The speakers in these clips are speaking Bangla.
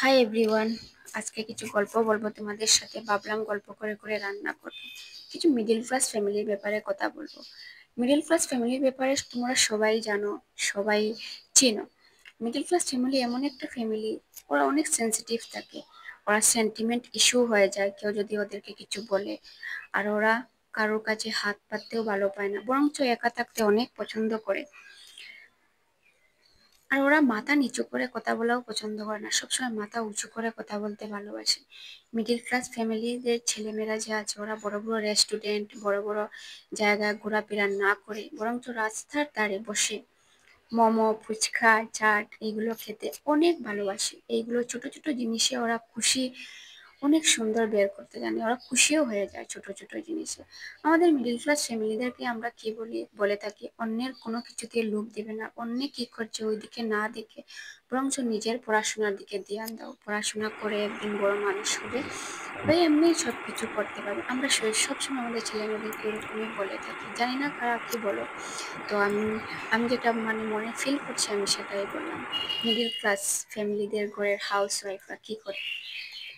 Hi everyone. আজকে কিছু গল্প বলবো তোমাদের সাথে। ভাবলাম গল্প করে করে রান্না করবো। কিছু মিডিল ক্লাস ফ্যামিলির ব্যাপারে কথা বলবো। মিডিল ক্লাস ফ্যামিলির ব্যাপারে তোমরা সবাই জানো, সবাই চেনো। মিডিল ক্লাস ফ্যামিলি এমন একটা ফ্যামিলি, ওরা অনেক সেন্সিটিভ থাকে। ওরা সেন্টিমেন্ট ইস্যু হয়ে যায় কেউ যদি ওদেরকে কিছু বলে। আর ওরা কারোর কাছে হাত পাততেও ভালো পায় না, বরঞ্চ একা থাকতে অনেক পছন্দ করে। আর ওরা মাথা নিচু করে কথা বলাও পছন্দ করে না, সবসময় মাথা উঁচু করে কথা বলতে ভালোবাসে। মিডিল ক্লাস ফ্যামিলিদের ছেলেমেয়েরা যে আছে, ওরা বড় বড় রেস্টুরেন্ট, বড় বড় জায়গায় ঘোরাফেরা না করে বরঞ্চ রাস্তার ধারে বসে মোমো, ফুচকা, চাট এগুলো খেতে অনেক ভালোবাসে। এইগুলো ছোট ছোট জিনিসে ওরা খুশি, অনেক সুন্দর বের করতে জানে। ওরা খুশিও হয়ে যায় ছোট ছোট জিনিসে। আমাদের মিডিল ক্লাস ফ্যামিলিদেরকে আমরা কি বলে থাকি, অন্যের কোনো কিছুতে লোভ দিবে না, অন্য কি করছে ওইদিকে না দেখে বরঞ্চ নিজের পড়াশোনার দিকে ধ্যান দাও। পড়াশোনা করে একদিন বড় মানুষ হবে, ভাই এমনি সবকিছু করতে পারবে। আমরা সবসময় আমাদের ছেলে মেয়েদেরকে এরকমই বলে থাকি, জানি না কারা কি বলো। তো আমি আমি যেটা মনে ফিল করছি আমি সেটাই বললাম। মিডিল ক্লাস ফ্যামিলিদের ঘরের হাউস ওয়াইফরা কি করে,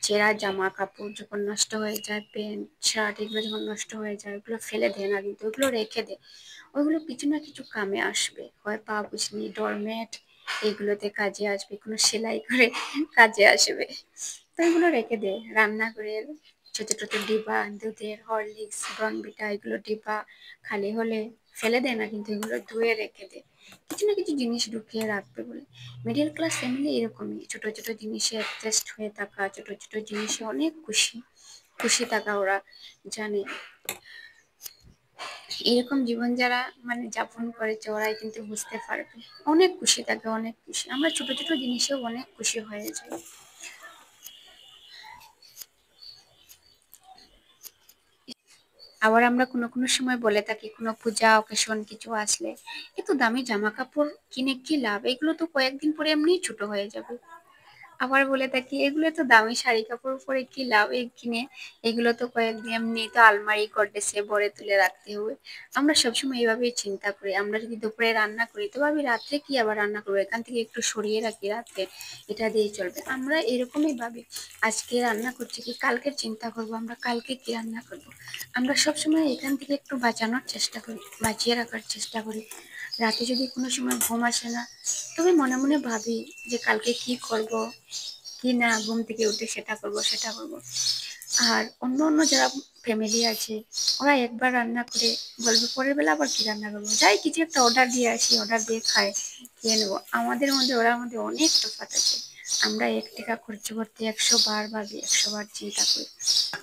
ছেঁড়া জামা কাপড় যখন নষ্ট হয়ে যায়, প্যান্ট শার্ট এগুলো যখন নষ্ট হয়ে যায়, ওগুলো ফেলে দেয় না, কিন্তু ওগুলো রেখে দেয়। ওইগুলো কিছু না কিছু কামে আসবে, হয় পা পুছনি, ডরমেট, এগুলোতে কাজে আসবে, কোনো সেলাই করে কাজে আসবে। তো এগুলো রেখে দেয়। রান্নাঘরের ছোট ছোট ডিব্বা, দুধের হরলিক্স, বর্নভিটা এগুলো ডিব্বা খালি হলে ফেলে দেয় না, কিন্তু এগুলো ধুয়ে রেখে দেয়, কিছু না কিছু জিনিস ঢুকিয়ে রাখবে বলে। মিডিল ক্লাস ফ্যামিলি এরকমই, ছোট ছোট জিনিসে অ্যাডজাস্ট হয়ে থাকা, ছোট ছোট জিনিসে অনেক খুশি খুশি থাকা ওরা জানে। এরকম জীবন যারা যাপন করেছে ওরাই কিন্তু বুঝতে পারবে। অনেক খুশি থাকে, অনেক খুশি। আমরা ছোট ছোট জিনিসেও অনেক খুশি হয়ে যাই। আবার আমরা কোনো কোনো সময় বলে থাকি, কোনো পূজা অকেশন কিছু আসলে, এত দামি জামা কাপড় কিনে কি লাভ, এগুলো তো কয়েকদিন পরে এমনি ছোট হয়ে যাবে। আবার বলে থাকি, এগুলো তো দামি শাড়ি কাপড় পরে কি লাভ এই কিনে, এগুলো তো কয়েকদিন এমনি তো আলমারি গডরেজে ভরে তুলে রাখতে হবে। আমরা সবসময় এইভাবেই চিন্তা করি। আমরা যদি দুপুরে রান্না করি তো ভাবি রাত্রে কি আবার রান্না করবো, এখান থেকে একটু সরিয়ে রাখি, রাত্রে এটা দিয়ে চলবে। আমরা এরকমই ভাবি, আজকে রান্না করছি কি কালকের চিন্তা করব, আমরা কালকে কি রান্না করব। আমরা সবসময় এখান থেকে একটু বাঁচানোর চেষ্টা করি, বাঁচিয়ে রাখার চেষ্টা করি। রাতে যদি কোনো সময় ঘুম আসে না, তবে মনে মনে ভাবি যে কালকে কি করব, কি না ঘুম থেকে উঠে সেটা করব সেটা করব। আর অন্য অন্য যারা ফ্যামিলি আছে, ওরা একবার রান্না করে বলবে পরের বেলা আবার কি রান্না করবো, যাই কিছু একটা অর্ডার দিয়ে আসি, অর্ডার দিয়ে খায়, খেয়ে নেবো। আমাদের মধ্যে ওরার মধ্যে অনেক তফাৎ আছে। আমরা 1 টাকা খরচ করতে 100 বার ভাবি, 100 বার চিন্তা করি।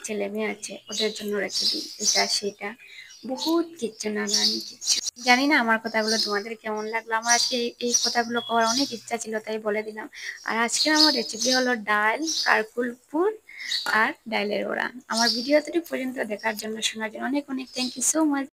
ছেলে মেয়ে আছে, ওদের জন্য রেখে দিই এটা সেটা, বহুত কিচ্ছু না জানি কিচ্ছু। জানি না আমার কথাগুলো তোমাদের কেমন লাগলো। আমার আজকে এই কথাগুলো করার অনেক ইচ্ছা ছিল, তাই বলে দিলাম। আর আজকে আমার রেসিপি হলো ডাল, কারকুল ফুল আর ডালের বড়া। আমার ভিডিও এতটুকু পর্যন্ত দেখার জন্য, শোনার জন্য অনেক অনেক থ্যাংক ইউ সো মাচ।